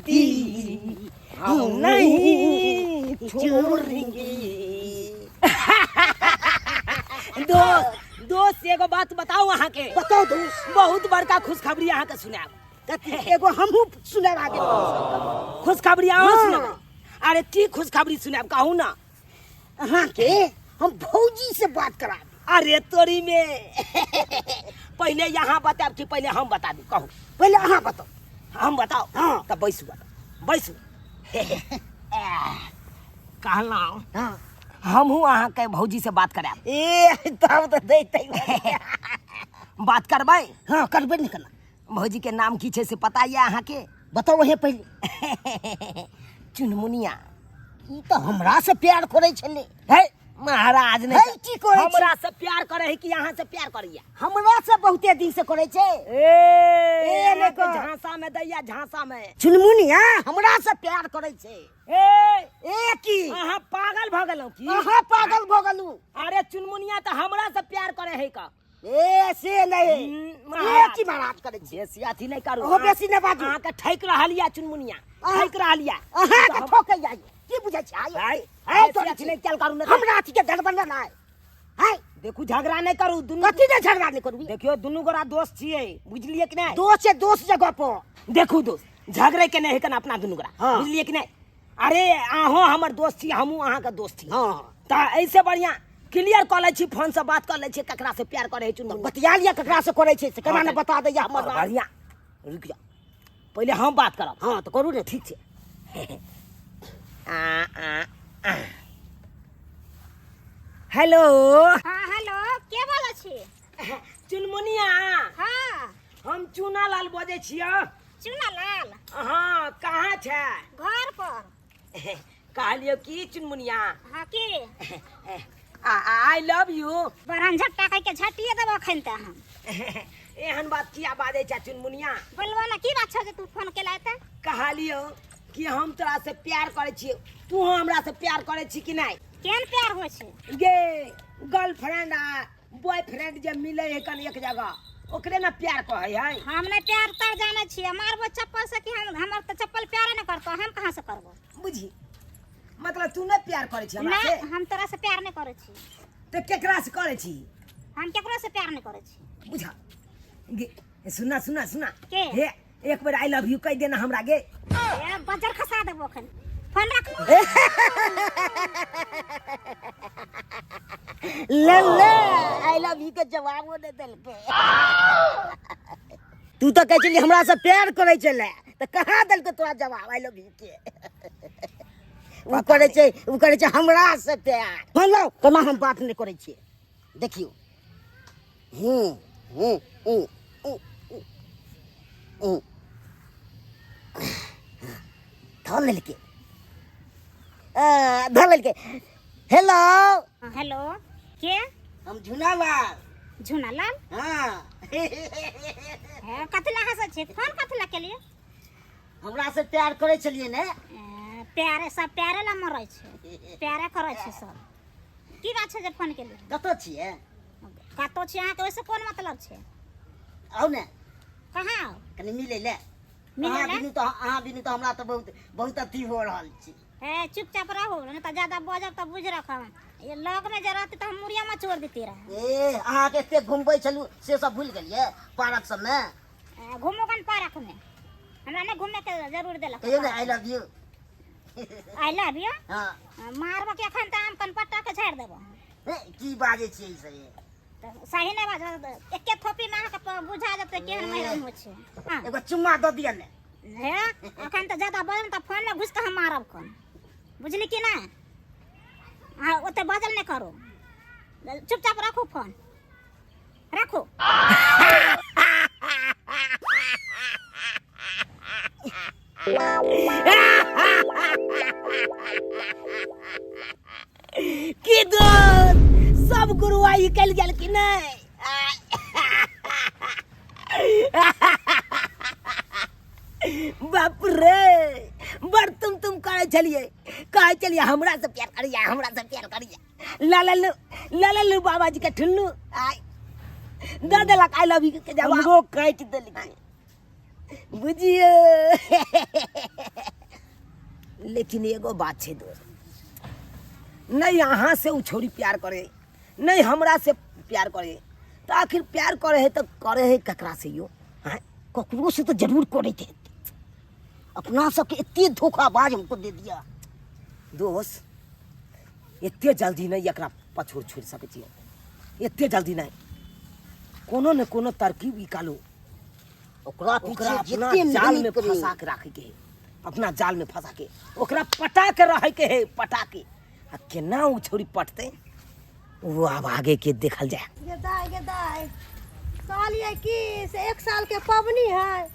गलती हम नहीं छोड़ेंगे। दोस्त एगो बात बताओ अहाँ के। बताओ दोस्त। बहुत बड़का खुशखबरी अहाँ के सुनाब। एगो हमहू सुनाब आगे खुशखबरी अहाँ सुनाब। अरे की खुशखबरी सुनाब कहू ना। अहाँ के हम भौजी से बात करा। अरे तोरी में पहले यहाँ बताब कि पहले हम बता दू। कहू पहले अहाँ बताओ। हम बताओ। हाँ तब बैसू बैसू। कहलहुँ हाँ हमहू अहाँ के भौजी से बात कराब। ए तब तो देते बात करबै। हाँ करबे नहीं करना। भौजी के नाम की छे से पता है अहाँ के? बताओ हे पहले। चुनमुनिया। ई तो हमरा से प्यार करे छले। है महाराज ने की करे हमरा से प्यार करे है कि यहाँ से प्यार करिया? हमरा से बहुते दिन से करे छे। ए ने को झांसा में दैया झांसा में। चुनमुनिया हमरा से प्यार करे छे। ए की अहाँ पागल भ गेलौ की? अहाँ पागल भ गेलू। अरे चुनमुनिया तो हमरा से प्यार करे है का? ए से नहीं ए की महाराज करे छे। बेसी अथी नहीं करू। ओ बेसी न बाजू। अहाँ के ठैक रहलिया चुनमुनिया। ठैक रहलिया। अहाँ के ठोकै जाई की बुझै छै? है तो अथी नहीं चल करू ना। हमरा अथी के गड़बड़ ना है। देखू झगड़ा नहीं करू। दुनू कथी ने झगड़ा नहीं करू। देखियो दुनू गोरा दोस्त छिए बुझलिए कि नहीं? दोस्त से दोस्त जगह पर देखू दोस्त झगड़े के नहीं है कना अपना दुनू गोरा। बुझलिए कि नहीं? अरे अहो हमर दोस्त छी हमहू अहाँ के दोस्त छी। हां त ऐसे बढ़िया क्लियर कर ले छी फोन से बात कर ले छी ककरा से प्यार करे है चुनमुनिया। बतिया लिया ककरा से करे छे से केना ने बता दैया हमर बात। बढ़िया रुक जा पहले हम बात करब। हां तो करू ने ठीक छे। हेलो। हाँ हेलो के बोले छी? चुनमुनिया। हाँ हम चूना लाल बोले छियो। चुना लाल। हाँ कहाँ छे? घर पर। कहलियो की चुनमुनिया हाँ की आई लव यू। बरन झट्टा कह के झटिए देबो अखन त हम। एहन बात किया बाजे छे चुनमुनिया? बोलबो ना की बात छे जे तू फोन केला त? कहलियो कि हम तोरा से प्यार करे छी। तू हमरा से प्यार करे छी कि नहीं? केन प्यार हो छे? गे गर्लफ्रेंड आ बॉयफ्रेंड जे मिले है कन एक जगह ओकरे ना प्यार कहे है। हम ने प्यार तर जाने छी। मारबो चप्पल से कि हमर त चप्पल प्यार न करतो हम कहां से करबो? बुझी मतलब तू ना प्यार करे छी हमरा से? ना हम तोरा से प्यार नहीं करे छी। तो केकरा से करे छी? हम केकरो से प्यार नहीं करे छी। बुझा गे सुना सुना सुना के? हे एक बार आई लव यू कह देना हमरा गे। ए बजर खसा देबो अखन। फोन रख। ले ले आई लव यू के जवाब दे देल पे। तू तो कह छली हमरा से प्यार करे छले त कहां देल के तोरा जवाब आई लव यू के? वो करे छे हमरा से प्यार। बोलो केना हम बात नहीं करे छी। देखियो धर लेके हेलो। हेलो के? हम झुना लाल। झुना लाल। हां कथला हंस छे? फोन कथला के लिए? हमरा से प्यार करे छलिए ने। प्यारे सब प्यारे ला मरै छे। प्यारे करे छे सब। की बात छे जे फोन के लिए? कतो छिए? कतो छी अहाँ के वैसे कोन मतलब छे? आउ ने कहां आउ? कनी मिले ले। मिले ले? अहाँ बिनु तो हमरा तो बहुत अथी हो रहल छी। ए चुपचाप रहो नहीं तो ज्यादा बजब तो बुझ रखम। ये लग में जरा तो हम मुरिया में छोड़ देती रहे। ए अहाँ के एते घुमबै छलु से सब भूल गेलिए पार्क सब में? घूमो कन पार्क में हमरा ने घूमे के जरूर देलक। कहियो ने I love you. I love you. हां मारबो के अखन त आम कन पट्टा के छाड़ देबो। की बाजे छी से? तो सही नहीं बाज। एके थोपी में के बुझा जते केहन महिरन हो छे। हां एगो चुम्मा द दिया ने। हे अखन त ज्यादा बजन त फोन में घुस के हम मारब कन। बुझली कि ना? हाँ ओते बजल नहीं करो। चुपचाप रखो फोन रखो। की दोस्त सब गुरुआई कल गेल कि नहीं? बाप रे बड़ तुम करे छलिए कहे चलिए हमरा से प्यार करिए हमरा से प्यार करिए। लालू बाबा जी के ठुल्लू आई दे देलक आई लव यू के जवाब। हमरो काट देलक। बुझियो। लेकिन एगो बात है दोस्त, नहीं अहाँ से उ छोरी प्यार करे, नहीं हमरा से प्यार करे, तो आखिर प्यार करे है तो करे है ककरा से यो? हाँ, ककरो से तो जरूर करे थे। अपना सबके इतने धोखाबाज हमको दे दिया। दोस्त इतने जल्दी नहीं एकरा पछोड़ छोड़ सके छियै, इतने जल्दी नहीं। कोनो न कोनो तरकीब निकालो, ओकरा ओकरा पीछे अपना जितने जाल में मेहनत करी। फंसा के रखे के है, अपना जाल में फंसा के ओकरा पटा के रहे के है, पटा के। आ केना उ छोरी पटते वो अब आगे के देखल जाए। गेदाय कहलिए कि से 1 साल के पबनी है,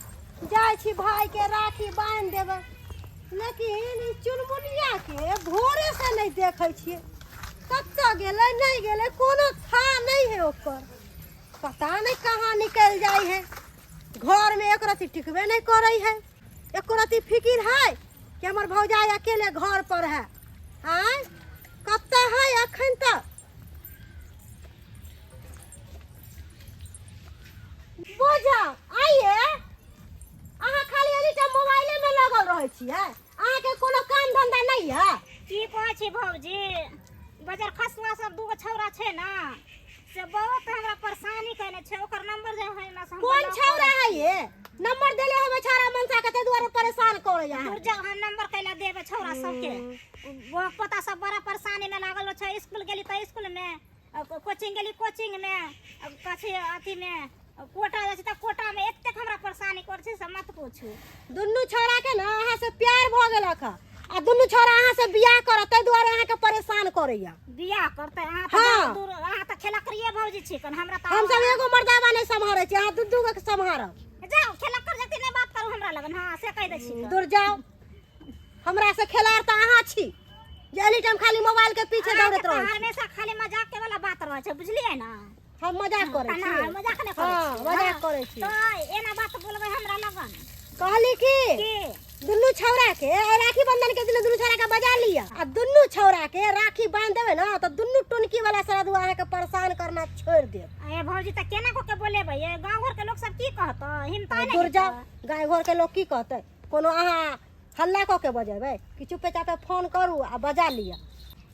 जाय छी भाई के राखी बांध देबै, लेकिन ई चुनमुनिया के भोरे से नहीं देखे छियै, कत्ता गेलै नहीं गेलै कोनो था नहीं है ओकर, पता नहीं कहाँ निकल जाय है। घर में एक रति टिकबे नहीं करे है, एक रति फिकिर है कि हमर भौजाई अकेले घर पर है। हाँ कत्ता है अखन तक बोझा आइए। अहाँ खाली एनी टाइम मोबाइले में लगल रहै छियै, अहाँ के कोनो काम धंधा नहीं है? की कहै छी भौजी, बजार खसुआ सब दूगो छौरा छै ना, से बहुत हमरा परेशानी कने छै। ओकर नंबर जे है ना से हम कौन छौरा है ये? नंबर देले हो बेचारा मनसा के ते दुआरे परेशान करे है। दूर जाओ, हम नंबर कैला देबे छौरा सबके। वो पता सब बड़ा परेशानी में लागल छै। स्कूल गेली त स्कूल में, कोचिंग गेली कोचिंग में, कथी अथी में कोटा जाइ छै त कोटा में एतेक हमरा परेशानी कर छै से मत पूछू। दुन्नू छौरा के ना अहाँ से प्यार भ गेलक ह, आ दुन्नू छौरा अहाँ से बियाह करत तै दुआरे अहाँ के परेशान करैया। बियाह करते अहाँ त हाँ। दूर, अहाँ त खेला करिए भौजी छी कन हमरा त हम सब एगो मर्दावा नहीं संभारे छी, अहाँ दू के संभारब। जाओ खेला कर जति नहीं बात करू हमरा लगन। हां से कह दै छी। दूर जाओ, हमरा से खेलार त अहाँ छी जे एनी टाइम खाली मोबाइल के पीछे दौड़त रहै छी। हमेशा खाली मजाक के वाला बात रहै छै, बुझलियै ना? हम मजाक करे ना छी। मजाक नहीं करै हाँ, छी। मजाक करे छी। तो एना बात बोलबै हमरा लगन कहली कि की दुन्नू छौरा के राखी बंधन के दिन दुन्नू छौरा के बजा लिया, आ दुन्नू छौरा के राखी बांध देवे ना तो दुन्नू टुनकी वाला सरदुआ अहाँ के परेशान करना छोड़ दे। ए भौजी त केना को के बोलेबै? ये गांव घर के लोग सब की कहत? हिम्मत नहीं दूर जाओ, गाय घर के लोग की कहते? कोनो अहाँ हल्ला क के बजेबै कि चुपे चापे फोन करू आ बजा लिया।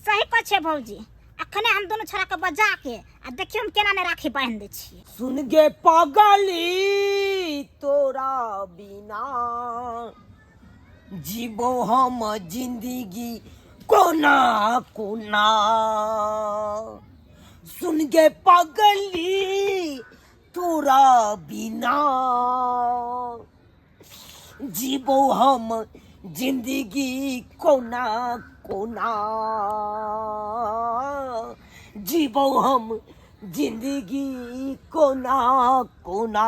सही कह छै भौजी। अखने हम दोनों छोरा के बजा के आ देखियो हम केना ने राखी बांध दै छी। सुन गे पागली तोरा बिना जीवो हम जिंदगी कोना कोना। सुन गे पागली तोरा बिना जीवो हम जिंदगी कोना कोना। जीवो हम जिंदगी कोना कोना।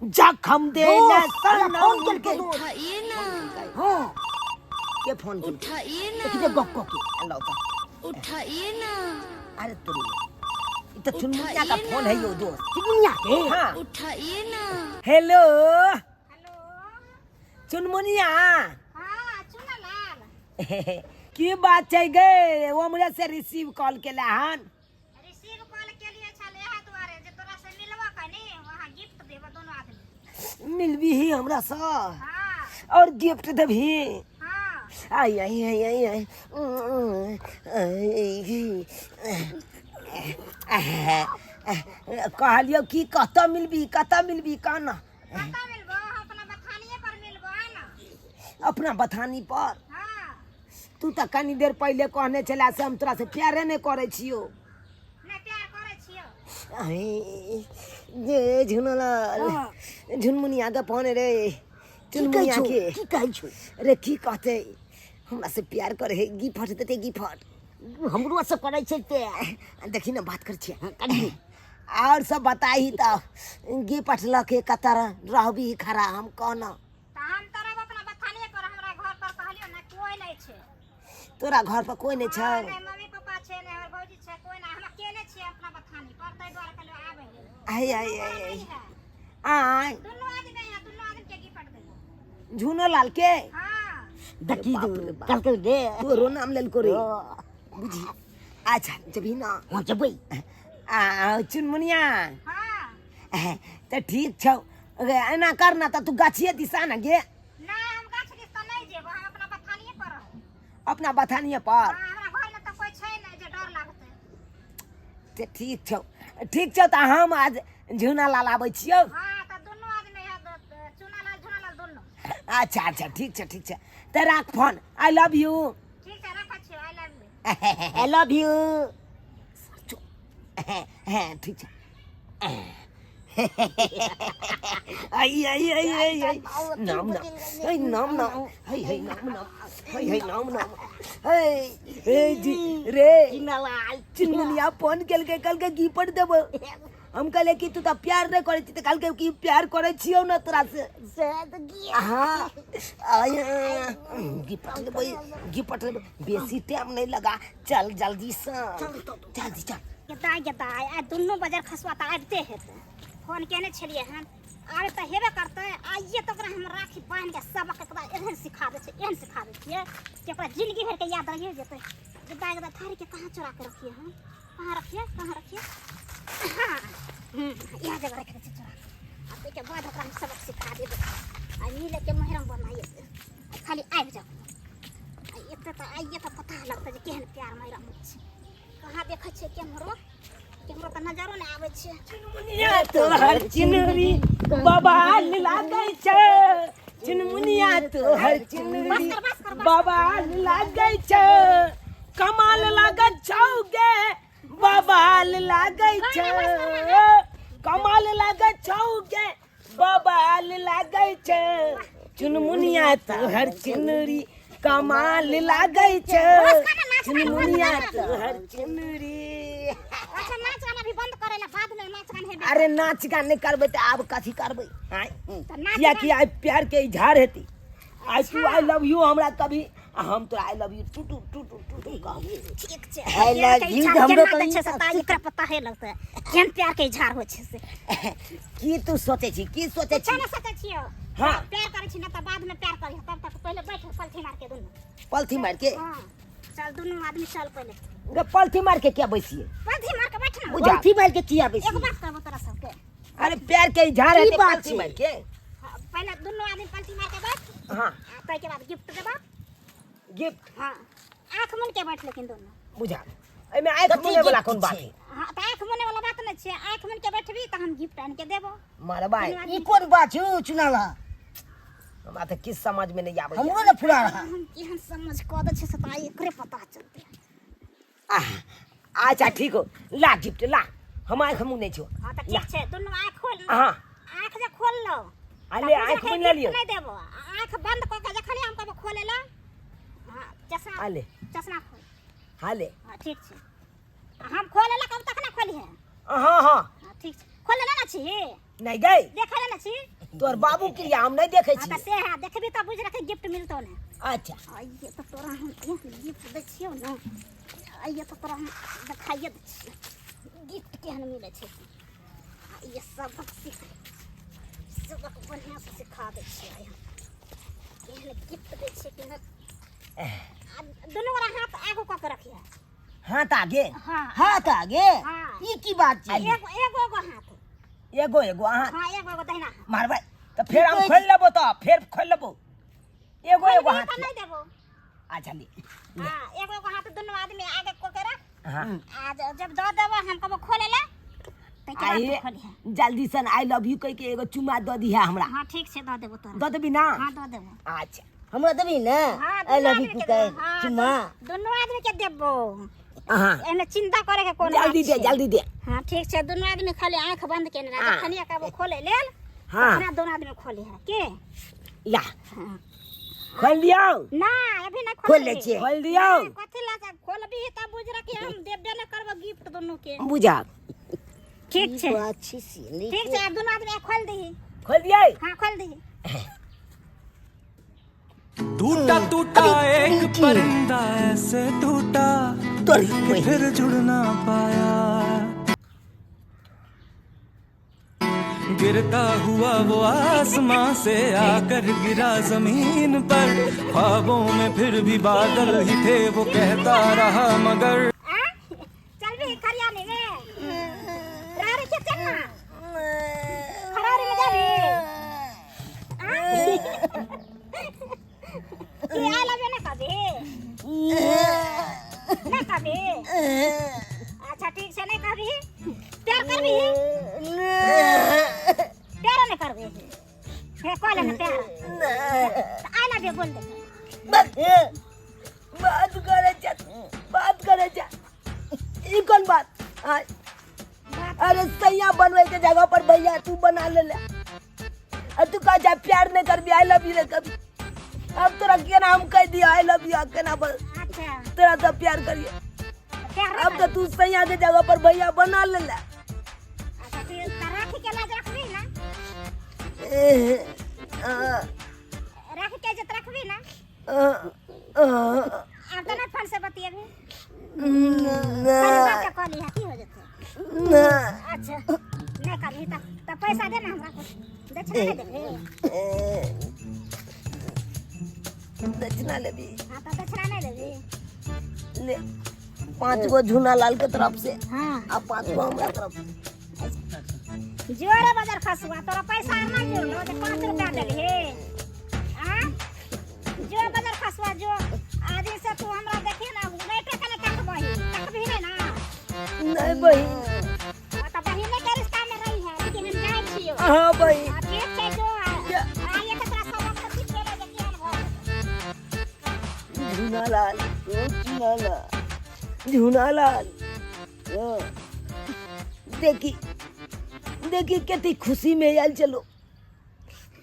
जखम देना सनम फोन करके उठाइए ना, हाँ के फोन की उठाइए ना, किते गप के अल्लाह का। उठाइए ना, अरे तेरी ये तो चुनमुनिया का फोन है यो दोस्त। दुनिया के हाँ उठाइए ना। हेलो हेलो चुनमुनिया हां चुना लाल की बात है गे? वो मुझे से रिसीव कॉल के हन। रिसीव कॉल के लिए छले है दुआरे जे तोरा से मिलवा कनी वहां गिफ्ट देबो दोनों आदमी। मिलबी ही हमरा सा हां और गिफ्ट देबी। हां आई आई आई आई आई कहलियो कि कत मिलबी कहना पता मिलबो अपना बथानिए पर मिलबो है ना। अपना बथानी पर। हां तू तो कनी देर पहले कहने चला से हम तोरा से प्यारे नहीं करे छियो। नहीं प्यार करे छियो। आई जे झुनलाल झुनमुनिया के फोन रे चुनमुनिया के की कहै छौ? रे की कहते हमरा से प्यार करे है गिफ्ट देते गिफ्ट। हमरो से करे छै ते देखी ना बात कर छियै कनी और सब बताई तो गिफ्ट लके कतर रहबी खरा हम कहना। त हम तरफ अपना बथानिए पर हमरा घर पर कहलियो ना कोई नहीं छे। तोरा घर पर कोई नहीं हाँ, छै? नहीं मम्मी पापा छे नहीं और भौजी छे कोई ना। हम अकेले छे अपना बथानी पर तै द्वारा कहलियो आबै। आई आई आई आई आय दुनू आदमी है, दुनू आदमी के गिफ्ट देबो। झुनो लाल के हां देखी कल के दे तोरो नाम लेल को रे बुझी। अच्छा जबी ना हो जबै चुनमुनिया हां तो ठीक छौ अरे एना करना तो तू गाछिए दिशा ना गे, ना हम गाछ दिस त नहीं जेब, हम अपना बथानिए पर रहब। अपना बथानिए पर। हां हमरा घर में त कोई छै नहीं जे डर लागते। ते ठीक छौ तो हम आज झुना लाल आबै छियौ। हां त दोनों आदमी चुना लाल दोनों। अच्छा ठीक छै ते राख फोन। I love you. ठीक है रखा छी, I love you. I love you. ठीक छै। आई नाम जी रे चिन्मुनिया फोन कल के की पड़ देबो। हम कहले कि तू तो प्यार नहीं करे तो कल के की प्यार करे छियो ना तोरा से। हाँ गिफ्ट बेसी टाइम नहीं लगा, चल जल्दी से जल्दी चल। गदाई आ दोनों बाजार खसवा त आबते हेते। फोन केने छलिए हम, आबे त हेबे करते। आइए तो ओकरा हम राखी बांध के सबक एकरा एहन सिखा दे छिए कि ओकरा जिंदगी भर के याद रह जेते। गदाई थारी के कहां चुरा के रखिए हम, कहां रखिए हां यहां जगह रखे छै चुरा। अब के बाद ओकरा हम सबक सिखा देबे। आ मिले के महरम बनाइए खाली आबि जाओ। एते त आइए त पता लगते जे केहन प्यार महरम छै। कहाँ देखे छे कैमरो त नजरो नहीं आवे छे। चिनमुनिया तोहर चिन्हरी बबाल लागे छे, चिनमुनिया तोहर चिन्हरी बबाल लागे छे, कमाल लागे छौगे बबाल लागे छे, कमाल लागे छौगे बबाल लागे छे, चिनमुनिया तोहर चिन्हरी कमाल लागे छे, चिनमुनिया तोहर चिन्हरी। अच्छा नाच गाना भी बंद करेला, बाद में नाच गाना हेबे। अरे नाच गाना नहीं करबे तो अब कथी करबे? तो नाच किया कि आज प्यार के इजहार हेती। आज तू आई लव यू हमरा कभी, हम तो आई लव यू टू कहबे। ठीक छे। I love you, हमरो कहीं छे सता एकरा पता है लगता है केन प्यार के इजहार हो छे से। की तू सोचे छी चल सके छियो। हाँ। प्यार करे छी ना त बाद में प्यार करी, तब तक पहले बैठ पलथी मार के दोनों। पलथी मार के? हां चल दोनों आदमी चल पहले। गे पलथी मार के क्या बैसिए? पलथी मार के बैठ ना। बुझा पलथी मार के किया एक बेसी? बात कहबो तोरा सबके। अरे प्यार के इजहार है की बात पलथी छै? मार के। हाँ, पहले दोनों आदमी पलथी मार के बैठ। हां तै के बाद गिफ्ट देबा। गिफ्ट हां आंख मुन के बैठ लेकिन दोनों। बुझा एमे आंख कथी मुने वाला gift कौन बात छै? है? हां त आंख मुने वाला बात न छे। आंख मुन के बैठबी त हम गिफ्ट आन के देबो। मारबाई ई कोन बात छै चुनाला? हमरा तो किस समझ में नहीं आवे। हमरो न फुला रहा। हम केहन समझ क द छे सता एकरे पता चलते। अच्छा ठीक हो, ला गिफ्ट ला। हम आंख मुने छो। हां त ठीक छे दोनों आंख खोल। हां आंख जे खोल लो। अले आंख मुन ले लियो। नहीं देबो। आंख बंद क के जखनी हम कहबो खोले ला। हां चश्मा आले खोल। हाले हां ठीक छे। हम खोले ला कब तक ना खोली है। हां हां ठीक छे। खोले ला ना छी। नहीं गई देखे ला ना छी। तोर बाबू के हम नहीं देखे हां छी। त से है देखबी त बुझ रखे गिफ्ट मिलतो ने। अच्छा आइए तो तोरा हम गिफ्ट दे छियो ना। आइए तो तोरा हम देखाइए दे छियो गिफ्ट केहन मिले छे। आइए सबक बढ़िया से सिखा दे छियो। केहन गिफ्ट दे छियो केहन। दोनों वाला हाथ आगू क के रखिए। हाथ आगे हां हाथ आगे? हाँ। ई की बात छै? एगो हाथ। एगो हाथ हां एगो दहिना हाथ। मारबे तो फिर हम खोल लेबो तो फिर खोल लेबो। एगो हाथ तो नहीं देबो। अच्छा ले हां एगो हाथ दोनों आदमी आगे को के रख। हां आज जब दो देबो हम कहबो खोले ला त के आई बाद खोली है। जल्दी सन आई लव यू कह के एगो चुमा द दी है हमरा। हां ठीक से दो देबो तोरा। द देबी ना? हां दो देबो। अच्छा हमरा देबी ना? हां आई लव यू के चुम्मा। दोनों आदमी के देबो। हां एमे चिंता करे के कोन जल्दी दे। हां ठीक छै दोनों आदमी खाली आंख बंद केने रह। हाँ। खनिया का वो खोले लेल। हां ना दोनों आदमी खोले है के। ला हां खोल दियो। ना अभी ना खोल ले छिए। खोल दियो कथि ला सब खोलबी त बुझ रह कि हम देबे न करबो गिफ्ट दोनों के। बुझा। ठीक छै बात छी सी। ठीक छै दोनों आदमी खोल दही। खोल दिए। हां खोल दही। टूटा टूटा एक परिंदा ऐसे टूटा कि फिर जुड़ ना पाया। गिरता हुआ वो आसमां से आकर गिरा जमीन पर। ख्वाबों में फिर भी बादल ही थे वो कहता रहा मगर। चल भी खरियाने में। रारी के चलना। खरारी में जाबी। तू आई लव यू ना कभी ना कभी अच्छा ठीक से नहीं कभी प्यार करबी प्यार नहीं करबी हे कॉल ना प्यार आई लव यू बोल दे बात करे जा ई कौन बात हाँ। अरे सैया बनवे के जगह पर भैया तू बना ले तू कहा जा प्यार नहीं कर भी आई लव यू रे कभी अब तोरा के नाम कह दिया आई लव यू के ना बस अच्छा तेरा तो प्यार करिए प्यार अब तो तू सैया के जगह पर भैया बना ले अच्छा तू राखी के लाज रखबी ना राखी के इज्जत रखबी ना अब तो ना फोन से बतिएबी बात का कॉल है की हो जते अच्छा नहीं करी तो पैसा दे ना हमरा को दक्षिणा दे दक्षिणा लेबी हां तो दक्षिणा नहीं देबी ले 5 गो झूना लाल के तरफ से हां अब 5 गो हमरा तरफ जोरे बाजार खसुआ तोरा पैसा ना जोड़लो तो 5 रुपया देली हे हां जो बाजार खसुआ जो आज से तू हमरा देखी ना बेटे कने तकबही तकबही नहीं ना नहीं भाई तो बहिन के रिश्ता में रही है लेकिन हम जाए छियो हाँ भाई ठीक है जो आइए के तोरा सब वक्त ठीक ले देखिए झूना लाल देखी कितनी खुशी में आयल चलो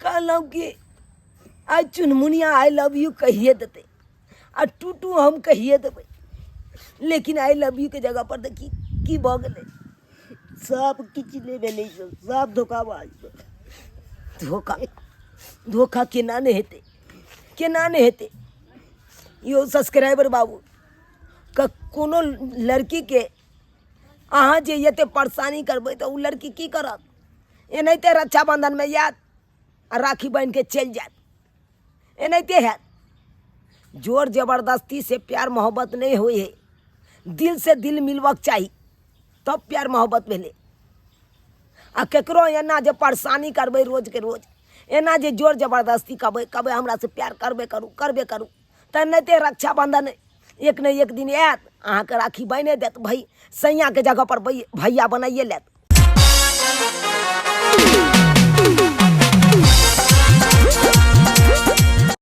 कहलूँ कि आज चुनमुनिया आई लव यू कहिए देते और टूटू हम कहिए देवे लेकिन आई लव यू के जगह पर देखी की भ गए सब किच लेवे नहीं सब धोखाबाज धोखा केना नहीं हेते यो सब्सक्राइबर बाबू का कोनो लड़की के अहाँ जे ये परेशानी करबे तो उ लड़की की करत एनाहिते रक्षाबंधन में याद राखी बांध के चल जात एनाहिते है जोर जबरदस्ती से प्यार मोहब्बत नहीं हुई है दिल से दिल मिलवक चाहिए तब प्यार मोहब्बत भेले आ केकरो एना जे परेशानी करबे रोज के रोज एना जे जोर जबरदस्ती कबे हमरा से प्यार करबे करू तो नहीं रक्षाबंधन एक न एक दिन आयत अहाँ के राखी बने देत भाई सैया के जगह पर भैया बनाइए लेत